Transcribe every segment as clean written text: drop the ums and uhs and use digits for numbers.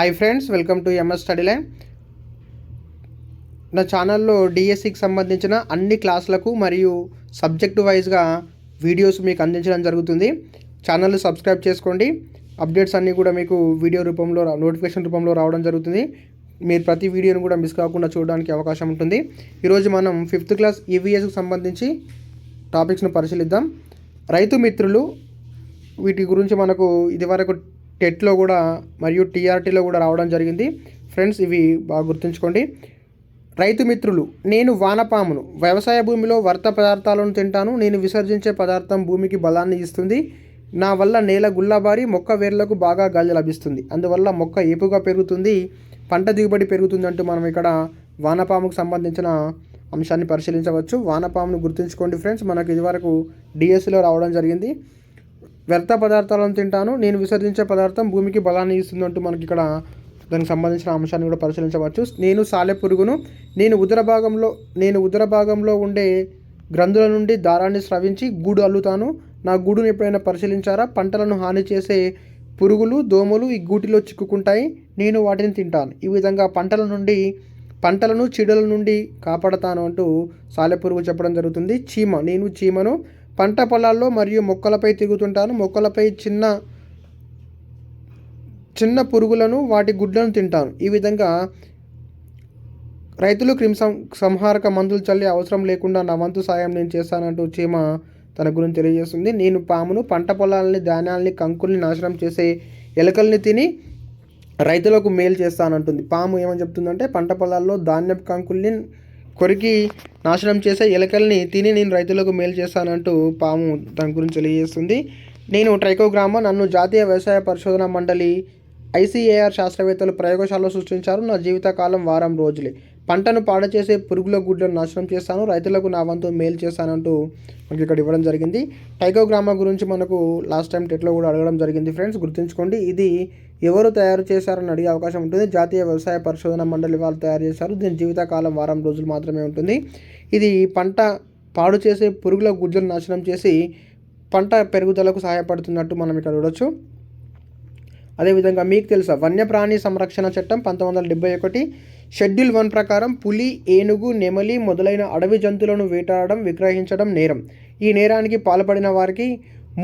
Hi friends, welcome to MS study line. నా ఛానల్లో డిఎస్సికి సంబంధించిన అన్ని క్లాసులకు మరియు సబ్జెక్టు వైజ్గా వీడియోస్ మీకు అందించడం జరుగుతుంది. ఛానల్ని సబ్స్క్రైబ్ చేసుకోండి. అప్డేట్స్ అన్నీ కూడా మీకు వీడియో రూపంలో నోటిఫికేషన్ రూపంలో రావడం జరుగుతుంది. మీరు ప్రతి వీడియోను కూడా మిస్ కాకుండా చూడడానికి అవకాశం ఉంటుంది. ఈరోజు మనం 5th క్లాస్ ఈవీఎస్కి సంబంధించి టాపిక్స్ను పరిశీలిద్దాం. రైతు మిత్రులు, వీటి గురించి మనకు ఇదివరకు టెట్లో కూడా మరియు టీఆర్టీలో కూడా రావడం జరిగింది. ఫ్రెండ్స్, ఇవి బాగా గుర్తుంచుకోండి. రైతు మిత్రులు: నేను వానపామును, వ్యవసాయ భూమిలో వర్త పదార్థాలను తింటాను. నేను విసర్జించే పదార్థం భూమికి బలాన్ని ఇస్తుంది. నా వల్ల నేల గుల్లబారి మొక్క వేర్లకు బాగా గాలి లభిస్తుంది. అందువల్ల మొక్క ఏపుగా పెరుగుతుంది, పంట దిగుబడి పెరుగుతుంది అంటూ మనం ఇక్కడ వానపాముకు సంబంధించిన అంశాన్ని పరిశీలించవచ్చు. వానపామును గుర్తుంచుకోండి ఫ్రెండ్స్, మనకు ఇదివరకు డిఎస్సిలో రావడం జరిగింది. వ్యర్థ పదార్థాలను తింటాను, నేను విసర్జించే పదార్థం భూమికి బలాన్ని ఇస్తుంది అంటూ మనకి ఇక్కడ దానికి సంబంధించిన అంశాన్ని కూడా పరిశీలించవచ్చు. నేను సాలెపురుగును, నేను ఉదర భాగంలో ఉండే గ్రంథుల నుండి దారాన్ని స్రవించి గూడు అల్లుతాను. నా గూడును ఎప్పుడైనా పరిశీలించారా? పంటలను హాని చేసే పురుగులు, దోమలు ఈ గూటిలో చిక్కుకుంటాయి, నేను వాటిని తింటాను. ఈ విధంగా పంటలను చీడల నుండి కాపాడతాను అంటూ సాలెపురుగు చెప్పడం జరుగుతుంది. చీమ: నేను చీమను, పంట పొలాల్లో మరియు మొక్కలపై తిరుగుతుంటాను. మొక్కలపై చిన్న పురుగులను, వాటి గుడ్లను తింటాను. ఈ విధంగా రైతులు సంహారక మందులు చల్లే అవసరం లేకుండా నా వంతు సాయం నేను చేస్తానంటూ చీమ తన గురించి తెలియజేస్తుంది. నేను పామును, పంట పొలాలని, ధాన్యాలని, కంకుల్ని నాశనం చేసే ఎలుకల్ని తిని రైతులకు మేలు చేస్తానంటుంది. పాము ఏమని చెప్తుందంటే, పంట పొలాల్లో ధాన్యపు కంకుల్ని కొరికి నాశనం చేసే ఎలుకల్ని తిని నేను రైతులకు మేలు చేస్తానంటూ పాము దాని గురించి తెలియజేస్తుంది. నేను ట్రైకోగ్రామా, నన్ను జాతీయ వ్యవసాయ పరిశోధన మండలి ఐసిఏఆర్ శాస్త్రవేత్తలు ప్రయోగశాలలో సృష్టించారు. నా జీవితకాలం వారం రోజులే. పంటను పాడు చేసే పురుగుల గుడ్లను నాశనం చేస్తాను, రైతులకు నా వంతు మేలు చేస్తానంటూ మనకి ఇక్కడ ఇవ్వడం జరిగింది. టైకోగ్రామా గురించి మనకు లాస్ట్ టైం టెట్లో కూడా అడగడం జరిగింది. ఫ్రెండ్స్, గుర్తుంచుకోండి. ఇది ఎవరు తయారు చేశారని అడిగే అవకాశం ఉంటుంది. జాతీయ వ్యవసాయ పరిశోధన మండలి వాళ్ళు తయారు చేశారు. దీని జీవితకాలం వారం రోజులు మాత్రమే ఉంటుంది. ఇది పంట పాడు చేసే పురుగుల గుడ్లను నాశనం చేసి పంట పెరుగుదలకు సహాయపడుతున్నట్టు మనం ఇక్కడ చూడొచ్చు. అదేవిధంగా మీకు తెలుసా, వన్యప్రాణి సంరక్షణ చట్టం 1971 షెడ్యూల్ 1 ప్రకారం పులి, ఏనుగు, నెమలి మొదలైన అడవి జంతువులను వేటాడడం, విక్రయించడం నేరం. ఈ నేరానికి పాల్పడిన వారికి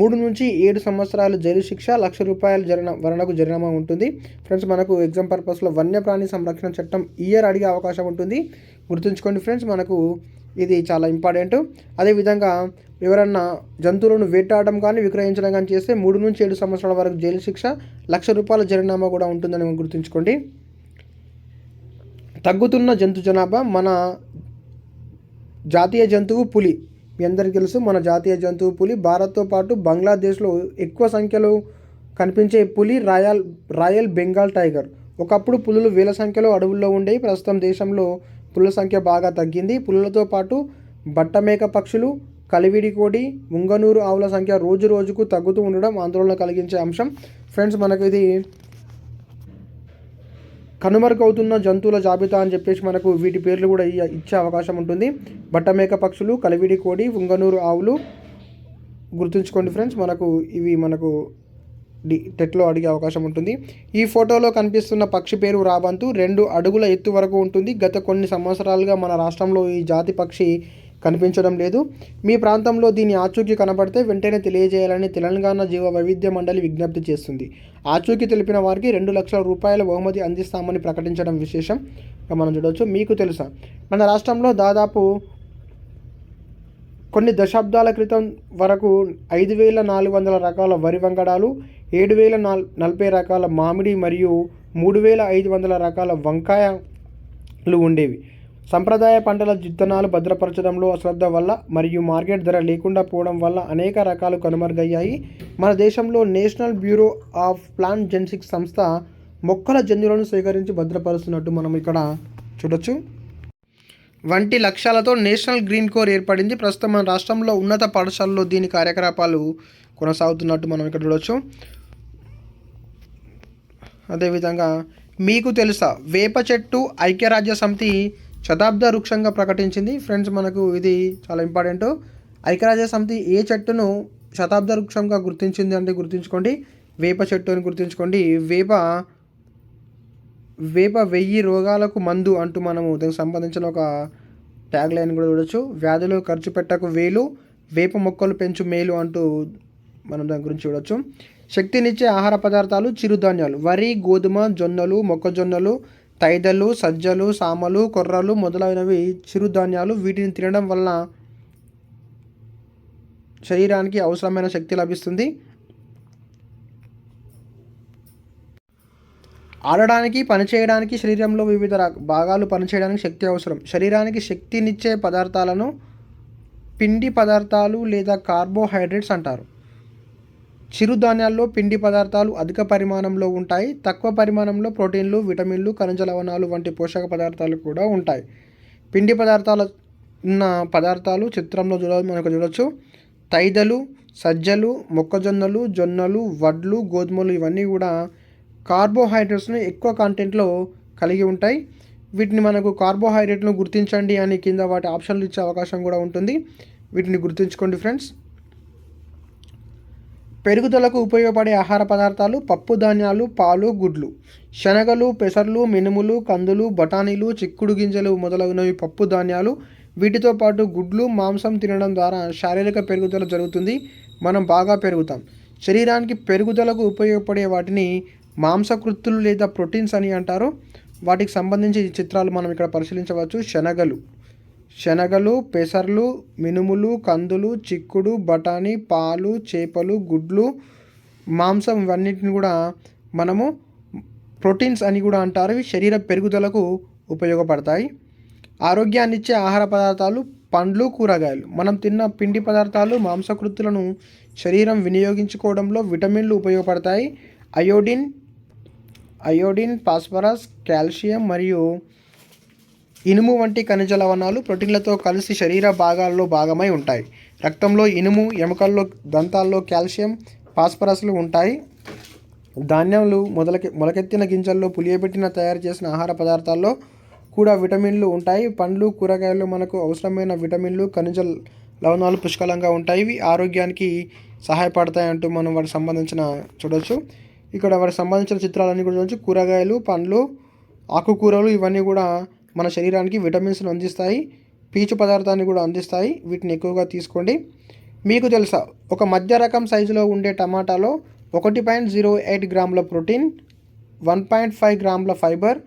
3 నుంచి 7 సంవత్సరాలు జైలు శిక్ష, ₹1,00,000 వరకు జరిమానా ఉంటుంది. ఫ్రెండ్స్, మనకు ఎగ్జామ్ పర్పస్లో వన్యప్రాణి సంరక్షణ చట్టం ఇయర్ అడిగే అవకాశం ఉంటుంది. గుర్తుంచుకోండి ఫ్రెండ్స్, మనకు ఇది చాలా ఇంపార్టెంట్. అదేవిధంగా ఎవరన్నా జంతువులను వేటాడడం కానీ విక్రయించడం కానీ చేస్తే 3 నుంచి 7 సంవత్సరాల వరకు జైలు శిక్ష, ₹1,00,000 జరిమానా కూడా ఉంటుందని మనం గుర్తుంచుకోండి. తగ్గుతున్న జంతు జనాభా. మన జాతీయ జంతువు పులి. మీ అందరికీ తెలుసు, మన జాతీయ జంతువు పులి. భారత్తో పాటు బంగ్లాదేశ్లో ఎక్కువ సంఖ్యలో కనిపించే పులి రాయల్ బెంగాల్ టైగర్. ఒకప్పుడు పులులు వేల సంఖ్యలో అడవుల్లో ఉండేవి. ప్రస్తుతం దేశంలో పులుల సంఖ్య బాగా తగ్గింది. పులులతో పాటు బట్టమేక పక్షులు, కలివిడి కోడి, ముంగనూరు ఆవుల సంఖ్య రోజు రోజుకు తగ్గుతూ ఉండడం ఆందోళన కలిగించే అంశం. ఫ్రెండ్స్, మనకు ఇది కనుమరుగవుతున్న జంతువుల జాబితా అని చెప్పేసి మనకు వీటి పేర్లు కూడా ఇచ్చే అవకాశం ఉంటుంది. బట్టమేక పక్షులు, కలివిడి కోడి, ముంగనూరు ఆవులు. గుర్తుంచుకోండి ఫ్రెండ్స్, మనకు టెట్లో అడిగే అవకాశం ఉంటుంది. ఈ ఫోటోలో కనిపిస్తున్న పక్షి పేరు రాబంతు. 2 అడుగుల ఎత్తు వరకు ఉంటుంది. గత కొన్ని సంవత్సరాలుగా మన రాష్ట్రంలో ఈ జాతి పక్షి కనిపించడం లేదు. మీ ప్రాంతంలో దీని ఆచూకీ కనబడితే వెంటనే తెలియజేయాలని తెలంగాణ జీవ వైవిధ్య మండలి విజ్ఞప్తి చేస్తుంది. ఆచూకీ తెలిపిన వారికి ₹2,00,000 బహుమతి అందిస్తామని ప్రకటించడం విశేషం మనం చూడవచ్చు. మీకు తెలుసా, మన రాష్ట్రంలో దాదాపు కొన్ని దశాబ్దాల క్రితం వరకు 5,400 రకాల వరి వంగడాలు, 7,040 రకాల మామిడి మరియు 3,500 రకాల వంకాయలు ఉండేవి. సంప్రదాయ పంటల విత్తనాలు భద్రపరచడంలో అశ్రద్ధ వల్ల మరియు మార్కెట్ ధర లేకుండా పోవడం వల్ల అనేక రకాలు కనుమరుగయ్యాయి. మన దేశంలో national bureau of plant genetics సంస్థ మొక్కల జన్యువులను సేకరించి భద్రపరుస్తున్నట్టు మనం ఇక్కడ చూడొచ్చు. వంటి లక్ష్యాలతో నేషనల్ గ్రీన్ కోర్ ఏర్పడింది. ప్రస్తుతం మన రాష్ట్రంలో ఉన్నత పాఠశాలలో దీని కార్యకలాపాలు కొనసాగుతున్నట్టు మనం ఇక్కడ చూడొచ్చు. అదేవిధంగా మీకు తెలుసా, వేప చెట్టు ఐక్యరాజ్య సమితి శతాబ్ద వృక్షంగా ప్రకటించింది. ఫ్రెండ్స్, మనకు ఇది చాలా ఇంపార్టెంట్. ఐక్యరాజ్య సమితి ఏ చెట్టును శతాబ్ద వృక్షంగా గుర్తించింది అంటే గుర్తుంచుకోండి, వేప చెట్టు అని గుర్తుంచుకోండి. వేప వేప 1000 రోగాలకు మందు అంటూ మనము దానికి సంబంధించిన ఒక ట్యాగ్ లైన్ కూడా చూడొచ్చు. వ్యాధులు ఖర్చు పెట్టకు వేలు, వేప మొక్కలు పెంచు మేలు అంటూ మనం దాని గురించి చూడొచ్చు. శక్తినిచ్చే ఆహార పదార్థాలు చిరుధాన్యాలు వరి, గోధుమ, జొన్నలు, మొక్కజొన్నలు, తైదలు, సజ్జలు, సామలు, కొర్రలు మొదలైనవి చిరుధాన్యాలు. వీటిని తినడం వల్ల శరీరానికి అవసరమైన శక్తి లభిస్తుంది. ఆడడానికి, పనిచేయడానికి, శరీరంలో వివిధ భాగాలు పనిచేయడానికి శక్తి అవసరం. శరీరానికి శక్తినిచ్చే పదార్థాలను పిండి పదార్థాలు లేదా కార్బోహైడ్రేట్స్ అంటారు. చిరుధాన్యాల్లో పిండి పదార్థాలు అధిక పరిమాణంలో ఉంటాయి. తక్కువ పరిమాణంలో ప్రోటీన్లు, విటమిన్లు, ఖనిజ లవణాలు వంటి పోషక పదార్థాలు కూడా ఉంటాయి. పిండి పదార్థాలు ఉన్న పదార్థాలు చిత్రంలో మనకు చూడొచ్చు. తైదలు, సజ్జలు, మొక్కజొన్నలు, జొన్నలు, వడ్లు, గోధుమలు ఇవన్నీ కూడా కార్బోహైడ్రేట్స్ను ఎక్కువ కంటెంట్లో కలిగి ఉంటాయి. వీటిని మనకు కార్బోహైడ్రేట్ను గుర్తించండి అని కింద వాటి ఆప్షన్లు ఇచ్చే అవకాశం కూడా ఉంటుంది. వీటిని గుర్తుంచుకోండి ఫ్రెండ్స్. పెరుగుదలకు ఉపయోగపడే ఆహార పదార్థాలు పప్పు ధాన్యాలు, పాలు, గుడ్లు. శనగలు, పెసర్లు, మినుములు, కందులు, బఠానీలు, చిక్కుడు గింజలు మొదలగునవి పప్పు ధాన్యాలు. వీటితో పాటు గుడ్లు, మాంసం తినడం ద్వారా శారీరక పెరుగుదల జరుగుతుంది. మనం బాగా పెరుగుతాం. శరీరానికి పెరుగుదలకు ఉపయోగపడే వాటిని మాంసకృత్తులు లేదా ప్రోటీన్స్ అని అంటారు. వాటికి సంబంధించి చిత్రాలు మనం ఇక్కడ పరిశీలించవచ్చు. శనగలు, పెసర్లు, మినుములు, కందులు, చిక్కుడు, బఠానీ, పాలు, చేపలు, గుడ్లు, మాంసం ఇవన్నిటిని కూడా మనము ప్రోటీన్స్ అని కూడా అంటారు. ఇవి శరీర పెరుగుదలకు ఉపయోగపడతాయి. ఆరోగ్యాన్ని ఇచ్చే ఆహార పదార్థాలు పండ్లు, కూరగాయలు. మనం తిన్న పిండి పదార్థాలు మాంసకృత్తులను శరీరం వినియోగించుకోవడంలో విటమిన్లు ఉపయోగపడతాయి. అయోడిన్, ఫాస్ఫరస్, కాల్షియం మరియు ఇనుము వంటి ఖనిజ లవణాలు ప్రోటీన్లతో కలిసి శరీర భాగాల్లో భాగమై ఉంటాయి. రక్తంలో ఇనుము, ఎముకల్లో, దంతాల్లో కాల్షియం, ఫాస్ఫరస్లు ఉంటాయి. ధాన్యాలు, మొలకెత్తిన గింజల్లో, పులియబెట్టిన తయారు చేసిన ఆహార పదార్థాల్లో కూడా విటమిన్లు ఉంటాయి. పండ్లు, కూరగాయలు మనకు అవసరమైన విటమిన్లు, ఖనిజ లవణాలు పుష్కలంగా ఉంటాయి. ఇవి ఆరోగ్యానికి సహాయపడతాయి అంటూ మనం వాటికి సంబంధించిన చూడవచ్చు. ఇక్కడ వాటికి సంబంధించిన చిత్రాలన్నీ కూడా చూడవచ్చు. కూరగాయలు, పండ్లు, ఆకుకూరలు ఇవన్నీ కూడా మన శరీరానికి విటమిన్స్ను అందిస్తాయి. పీచు పదార్థాన్ని కూడా అందిస్తాయి. వీటిని ఎక్కువగా తీసుకోండి. మీకు తెలుసా, ఒక మధ్య రకం సైజులో ఉండే టమాటాలో 1.08 గ్రాముల ప్రోటీన్, 1.5 గ్రాముల ఫైబర్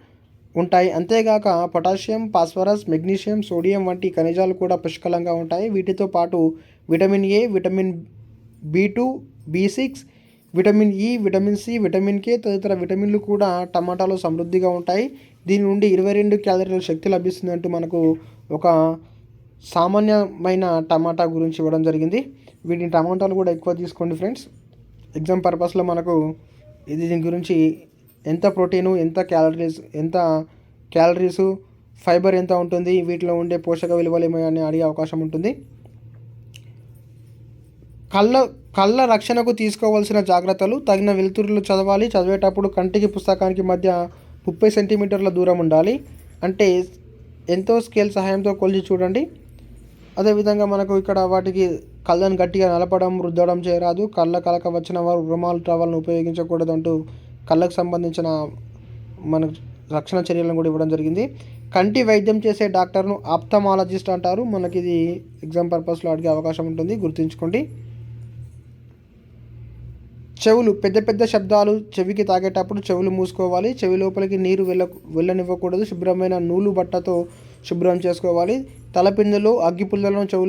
ఉంటాయి. అంతేగాక పొటాషియం, ఫాస్ఫరస్, మెగ్నీషియం, సోడియం వంటి ఖనిజాలు కూడా పుష్కలంగా ఉంటాయి. వీటితో పాటు vitamin A, vitamin B2, B6, vitamin E, vitamin C, vitamin K తదితర విటమిన్లు కూడా టమాటాలో సమృద్ధిగా ఉంటాయి. దీని నుండి 22 క్యాలరీల శక్తి లభిస్తుందంటూ మనకు ఒక సామాన్యమైన టమాటా గురించి ఇవ్వడం జరిగింది. వీటిని టమాటాలు కూడా ఎక్కువ తీసుకోండి ఫ్రెండ్స్. ఎగ్జామ్ పర్పస్లో మనకు దీని గురించి ఎంత ప్రోటీను, ఎంత క్యాలరీసు, ఫైబర్ ఎంత ఉంటుంది, వీటిలో ఉండే పోషక విలువలు ఏమని అడిగే అవకాశం ఉంటుంది. కళ్ళ రక్షణకు తీసుకోవాల్సిన జాగ్రత్తలు. తగిన వెలుతురులో చదవాలి. చదివేటప్పుడు కంటికి పుస్తకానికి మధ్య 30 సెంటీమీటర్ల దూరం ఉండాలి. అంటే ఎంతో స్కేల్ సహాయంతో కొలిచి చూడండి. అదేవిధంగా మనకు ఇక్కడ వాటికి కళ్ళను గట్టిగా నలపడం, రుద్దడం చేయరాదు. కళ్ళ కలక వచ్చిన వారు రుమాల్ టవల్ను ఉపయోగించకూడదు అంటూ కళ్ళకు సంబంధించిన మన రక్షణ చర్యలను కూడా ఇవ్వడం జరిగింది. కంటి వైద్యం చేసే డాక్టర్ను ఆప్థమాలజిస్ట్ అంటారు. మనకి ఇది ఎగ్జామ్ పర్పస్లో అడిగే అవకాశం ఉంటుంది, గుర్తుంచుకోండి. చెవులు. పెద్ద శబ్దాలు చెవికి తాగేటప్పుడు చెవులు మూసుకోవాలి. చెవి లోపలికి నీరు వెళ్ళనివ్వకూడదు. శుభ్రమైన నూలు బట్టతో శుభ్రం చేసుకోవాలి. తలపిందులు, అగ్గిపుల్లలను చెవు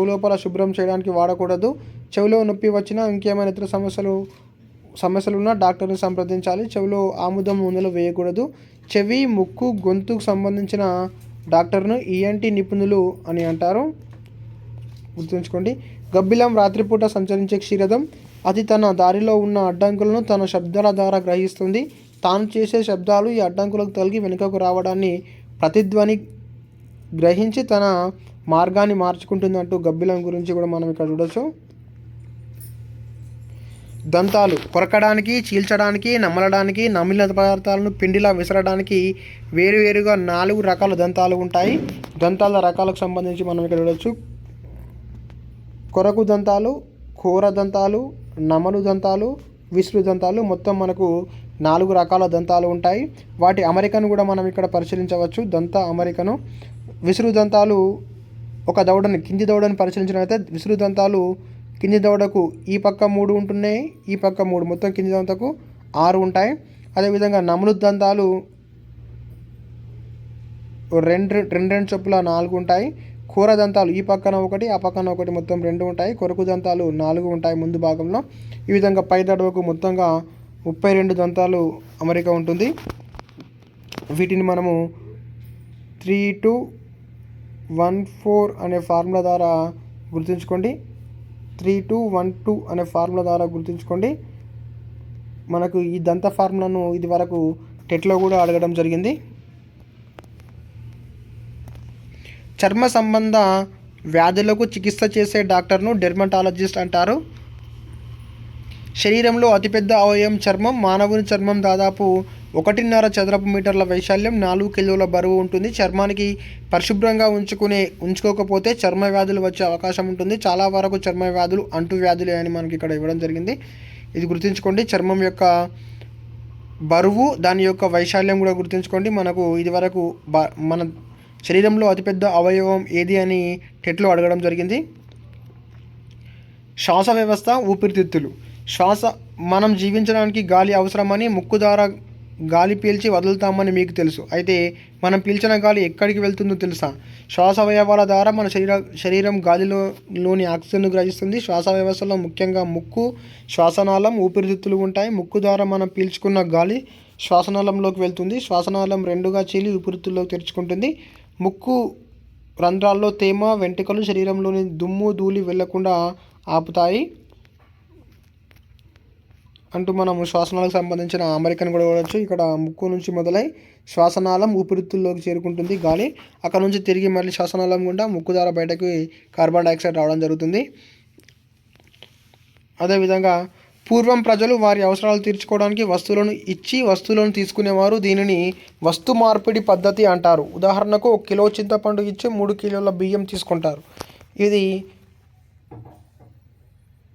లోపల శుభ్రం చేయడానికి వాడకూడదు. చెవిలో నొప్పి వచ్చినా ఇంకేమైనా ఇతర సమస్యలున్నా డాక్టర్ని సంప్రదించాలి. చెవిలో ఆముదం నూనెలు వేయకూడదు. చెవి, ముక్కు, గొంతుకు సంబంధించిన డాక్టర్ను ENT నిపుణులు అని అంటారు, గుర్తుంచుకోండి. గబ్బిలం రాత్రిపూట సంచరించే క్షీరదం. అది తన దారిలో ఉన్న అడ్డంకులను తన శబ్దాల ద్వారా గ్రహిస్తుంది. తాను చేసే శబ్దాలు ఈ అడ్డంకులకు తొలగి వెనుకకు రావడాన్ని ప్రతిధ్వని గ్రహించి తన మార్గాన్ని మార్చుకుంటుందంటూ గబ్బిలం గురించి కూడా మనం ఇక్కడ చూడవచ్చు. దంతాలు. కొరకడానికి, చీల్చడానికి, నమలడానికి, నమిలిన పదార్థాలను పిండిలా విసరడానికి వేరువేరుగా 4 రకాల దంతాలు ఉంటాయి. దంతాల రకాలకు సంబంధించి మనం ఇక్కడ చూడవచ్చు. కొరకు దంతాలు, కోర దంతాలు, నమలు దంతాలు, విసురు దంతాలు. మొత్తం మనకు 4 రకాల దంతాలు ఉంటాయి. వాటి అమరికను కూడా మనం ఇక్కడ పరిశీలించవచ్చు. దంత అమరికను విసురు దంతాలు ఒక దవడని కింది దవడని పరిశీలించినట్లయితే విసురు దంతాలు కింది దవడకు ఈ పక్క 3 ఉంటున్నాయి, ఈ పక్క 3, మొత్తం కింది దంతకు 6 ఉంటాయి. అదేవిధంగా నములు దంతాలు రెండు చొప్పుల 4 ఉంటాయి. కూర దంతాలు ఈ పక్కన 1, ఆ పక్కన 1, మొత్తం 2 ఉంటాయి. కొరకు దంతాలు 4 ఉంటాయి ముందు భాగంలో. ఈ విధంగా పై దవడకు మొత్తంగా 32 దంతాలు అమరిక ఉంటుంది. వీటిని మనము 3214 అనే ఫార్ములా ద్వారా గుర్తుంచుకోండి. 3212 అనే ఫార్ములా ద్వారా గుర్తుంచుకోండి. మనకు ఈ దంత ఫార్ములాను ఇది వరకు టెట్లో కూడా అడగడం జరిగింది. చర్మ సంబంధ వ్యాధులకు చికిత్స చేసే డాక్టర్ను డెర్మటాలజిస్ట్ అంటారు. శరీరంలో అతిపెద్ద అవయవం చర్మం. మానవుని చర్మం దాదాపు 1.5 చదరపు మీటర్ల వైశాల్యం, 4 కిలోల బరువు ఉంటుంది. చర్మానికి పరిశుభ్రంగా ఉంచుకోకపోతే చర్మ వ్యాధులు వచ్చే అవకాశం ఉంటుంది. చాలా వరకు చర్మ వ్యాధులు అంటు వ్యాధులే అని మనకి ఇక్కడ ఇవ్వడం జరిగింది. ఇది గుర్తుంచుకోండి. చర్మం యొక్క బరువు, దాని యొక్క వైశాల్యం కూడా గుర్తుంచుకోండి. మనకు ఇది వరకు మన శరీరంలో అతిపెద్ద అవయవం ఏది అని టెట్లో అడగడం జరిగింది. శ్వాస వ్యవస్థ, ఊపిరితిత్తులు. మనం జీవించడానికి గాలి అవసరమని ముక్కు ద్వారా గాలి పీల్చి వదులుతామని మీకు తెలుసు. అయితే మనం పీల్చిన గాలి ఎక్కడికి వెళ్తుందో తెలుసా? శ్వాస అవయవాల ద్వారా మన శరీరం గాలిలోని ఆక్సిజన్ను గ్రహిస్తుంది. శ్వాస వ్యవస్థలో ముఖ్యంగా ముక్కు, శ్వాసనాళం, ఊపిరితిత్తులు ఉంటాయి. ముక్కు ద్వారా మనం పీల్చుకున్న గాలి శ్వాసనాళంలోకి వెళ్తుంది. శ్వాసనాళం 2గా చీలి ఊపిరితిత్తుల్లోకి తెరుచుకుంటుంది. ముక్కు రంధ్రాల్లో తేమ, వెంట్రుకలు శరీరంలోని దుమ్ము, ధూళి వెళ్లకుండా ఆపుతాయి అంటూ మనము శ్వాసనాలకు సంబంధించిన అమరికను కూడా చూడవచ్చు. ఇక్కడ ముక్కు నుంచి మొదలై శ్వాసనాళం ఊపిరితిత్తుల్లోకి చేరుకుంటుంది గాలి. అక్కడ నుంచి తిరిగి మళ్ళీ శ్వాసనాళం గుండా ముక్కు ద్వారా బయటకు కార్బన్ డైఆక్సైడ్ రావడం జరుగుతుంది. అదేవిధంగా పూర్వం ప్రజలు వారి అవసరాలు తీర్చుకోవడానికి వస్తువులను ఇచ్చి వస్తువులను తీసుకునేవారు. దీనిని వస్తు మార్పిడి పద్ధతి అంటారు. ఉదాహరణకు 1 కిలో చింతపండు ఇచ్చి 3 కిలోల బియ్యం తీసుకుంటారు. ఇది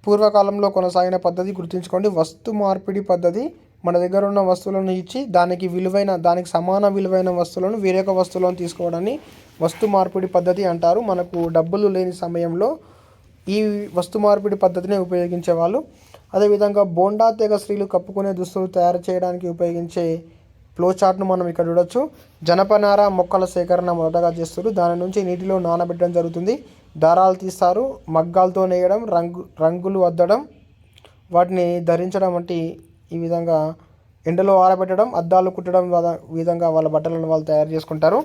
పూర్వకాలంలో కొనసాగిన పద్ధతి. గుర్తుంచుకోండి. వస్తు మార్పిడి పద్ధతి మన దగ్గర ఉన్న వస్తువులను ఇచ్చి దానికి సమాన విలువైన వస్తువులను వేరొక వస్తువులను తీసుకోవడాన్ని వస్తు మార్పిడి పద్ధతి అంటారు. మనకు డబ్బులు లేని సమయంలో ఈ వస్తు మార్పిడి పద్ధతిని ఉపయోగించేవాళ్ళు. అదేవిధంగా బోండా తెగ స్త్రీలు కప్పుకునే దుస్తులు తయారు చేయడానికి ఉపయోగించే ఫ్లో చార్ట్ను మనం ఇక్కడ చూడొచ్చు. జనపనార మొక్కల సేకరణ మొదటగా చేస్తారు. దాని నుంచి నీటిలో నానబెట్టడం జరుగుతుంది. దారాలు తీస్తారు. మగ్గాలతో నేయడం, రంగులు అద్దడం, వాటిని ధరించడం వంటి ఈ విధంగా ఎండలో ఆరబెట్టడం, అద్దాలు కుట్టడం విధంగా వాళ్ళ బట్టలను వాళ్ళు తయారు చేసుకుంటారు.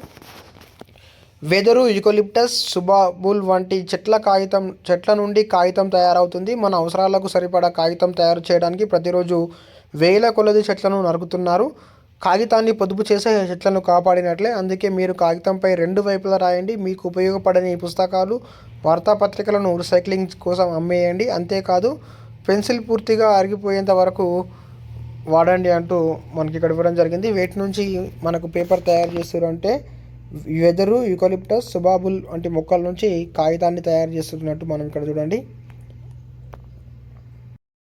వెదురు, యూకలిప్టస్, సుబాబుల్ వంటి చెట్ల నుండి కాగితం తయారవుతుంది. మన అవసరాలకు సరిపడా కాగితం తయారు చేయడానికి ప్రతిరోజు వేల కొలది చెట్లను నరుకుతున్నారు. కాగితాన్ని పొదుపు చేసే చెట్లను కాపాడినట్లే. అందుకే మీరు కాగితంపై 2 వైపులా రాయండి. మీకు ఉపయోగపడని పుస్తకాలు, వార్తాపత్రికలను రీసైక్లింగ్ కోసం అమ్మేయండి. అంతేకాదు పెన్సిల్ పూర్తిగా అరిగిపోయేంత వరకు వాడండి అంటూ మనకి ఇక్కడ ఇవ్వడం జరిగింది. వీటి నుంచి మనకు పేపర్ తయారు చేస్తారు అంటే వెదురు, యూకలిప్టస్, సుబాబుల్ వంటి మొక్కల నుంచి కాగితాన్ని తయారు చేస్తున్నట్టు మనం ఇక్కడ చూడండి.